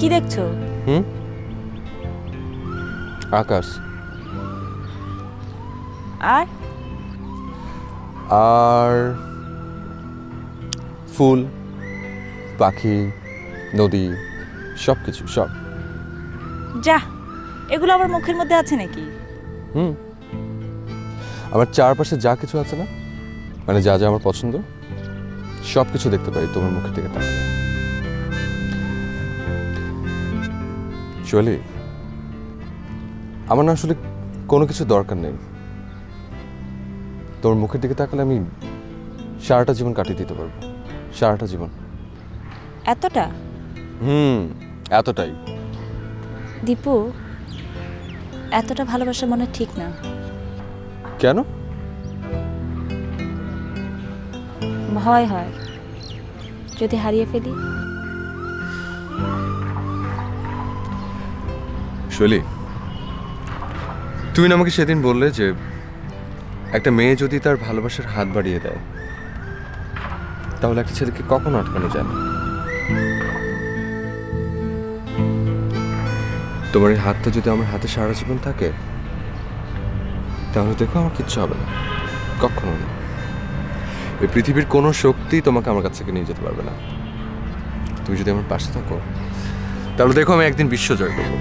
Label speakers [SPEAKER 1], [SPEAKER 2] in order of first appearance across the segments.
[SPEAKER 1] কি দেখছো?
[SPEAKER 2] আকাশ।
[SPEAKER 1] আর
[SPEAKER 2] আর ফুল, পাখি, নদী, সব কিছু, সব।
[SPEAKER 1] যা, এগুলো আবার মুখের মধ্যে আছে নাকি?
[SPEAKER 2] আমার চারপাশে যা কিছু আছে না, মানে যা যা আমার পছন্দ, সব কিছু দেখতে পাই তোমার মুখের দিকে তাকিয়ে। চলি, আমার না আসলে কোনো কিছু দরকার নেই। তোমার মুখের দিকে তাকালে আমি সারাটা জীবন কাটিয়ে দিতে পারবো, সারাটা জীবন।
[SPEAKER 1] এতটা?
[SPEAKER 2] এতটাই।
[SPEAKER 1] দীপু, এতটা ভালোবাসা মনে ঠিক না।
[SPEAKER 2] কেন?
[SPEAKER 1] ভয় হয় যদি হারিয়ে ফেলি।
[SPEAKER 2] শৈলী, তুমি না আমাকে সেদিন বললে যে একটা মেয়ে যদি তার ভালোবাসার হাত বাড়িয়ে দেয় তাহলে একটা ছেলেকে কখনো আটকানো যায় না। তোমার এই হাতটা যদি আমার হাতে সারা জীবন থাকে তাহলে দেখো আমার কিচ্ছু হবে না, কখনো না। এই পৃথিবীর কোনো শক্তি তোমাকে আমার কাছ থেকে নিয়ে যেতে পারবে না। তুমি যদি আমার পাশে থাকো তাহলে দেখো আমি একদিন বিশ্ব জয় করবো।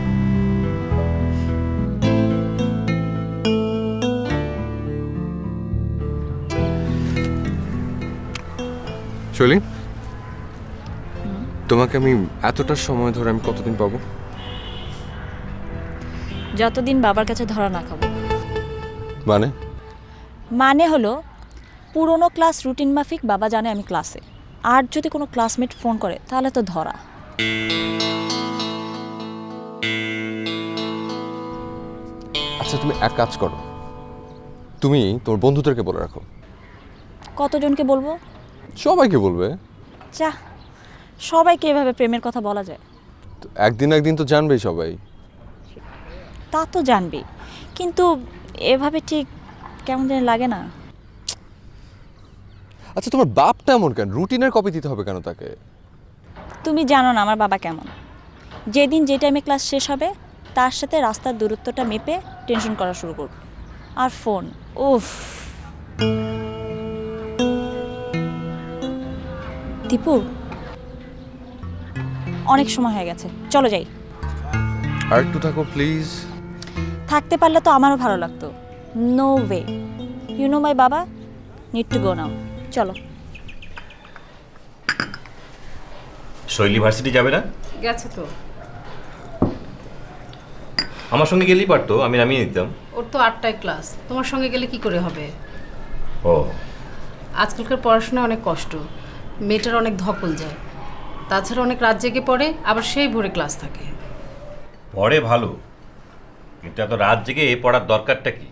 [SPEAKER 2] শৈলী, তোমাকে আমি এতটা সময় ধরে আমি কতদিন পাবো?
[SPEAKER 1] যতদিন বাবার কাছে ধরা না খাবো।
[SPEAKER 2] মানে?
[SPEAKER 1] মানে হলো পুরনো ক্লাস রুটিন মাফিক বাবা জানে আমি ক্লাসে, আর যদি কোনো ক্লাসমেট ফোন করে তাহলে তো ধরা।
[SPEAKER 2] আচ্ছা, তুমি এক কাজ করো, তুমি তোমার বন্ধুদেরকে বলে রাখো।
[SPEAKER 1] কতজনকে বলবো?
[SPEAKER 2] সবাইকে বলবে।
[SPEAKER 1] যা, সবাইকে এভাবে প্রেমের কথা বলা যায়?
[SPEAKER 2] তো একদিন একদিন তো জানবেই সবাই।
[SPEAKER 1] তা তো জানবি, কিন্তু এভাবে ঠিক কেমন যেন লাগে না।
[SPEAKER 2] আচ্ছা, তোমার বাপটা এমন কেন? রুটিনের কপি দিতে হবে কেন তাকে?
[SPEAKER 1] তুমি জানো না আমার বাবা কেমন। যেদিন যে টাইমে ক্লাস শেষ হবে তার সাথে রাস্তার দূরত্বটা মেপে টেনশন করা শুরু করবে। আর ফোন, উফ। দীপু, অনেক সময় হয়ে গেছে, চলো যাই।
[SPEAKER 2] আর একটু থাকো প্লিজ।
[SPEAKER 1] থাকতে পারলে তো আমারও ভালো লাগতো। নো ওয়ে, ইউ নো মাই বাবা, নিড টু গো নাও। চলো।
[SPEAKER 3] শৈলী ভার্সিটি যাবে না?
[SPEAKER 4] গেছে তো।
[SPEAKER 3] আমার সঙ্গে গেলেই পারতো, আমি নামিয়ে নিতাম।
[SPEAKER 4] ওর তো 8টায় ক্লাস, তোমার সঙ্গে গেলে কি করে হবে?
[SPEAKER 3] ও,
[SPEAKER 4] আজকালকার পড়াশোনা অনেক কষ্ট, মেয়েটার অনেক ধকল যায়। তাছাড়া অনেক রাত জেগে পড়ে, আবার সেই ভোরে ক্লাস থাকে।
[SPEAKER 3] পড়ে ভালো, কিন্তু এত রাত জেগে পড়ার দরকারটা কি?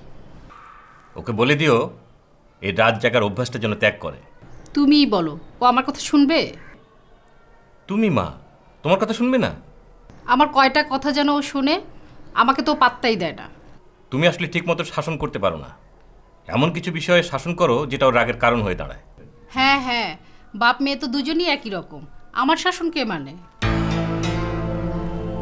[SPEAKER 3] ওকে বলে দিও এই রাত জাগার অভ্যাসটা যেন ত্যাগ করে।
[SPEAKER 4] তুমিই বলো, ও আমার কথা শুনবে?
[SPEAKER 3] তুমি মা, তোমার কথা শুনবে না?
[SPEAKER 4] আমার কয়টা কথা যেন ও শুনে, আমাকে তো পাত্তাই দেয় না।
[SPEAKER 3] তুমি আসলে ঠিকমতো শাসন করতে পারো না। এমন কিছু বিষয়ে শাসন করো যেটা ওর রাগের কারণ হয়ে দাঁড়ায়।
[SPEAKER 4] হ্যাঁ হ্যাঁ, বাপ মেয়ে তো দুজনই একই রকম, আমার শাসন কে মানে?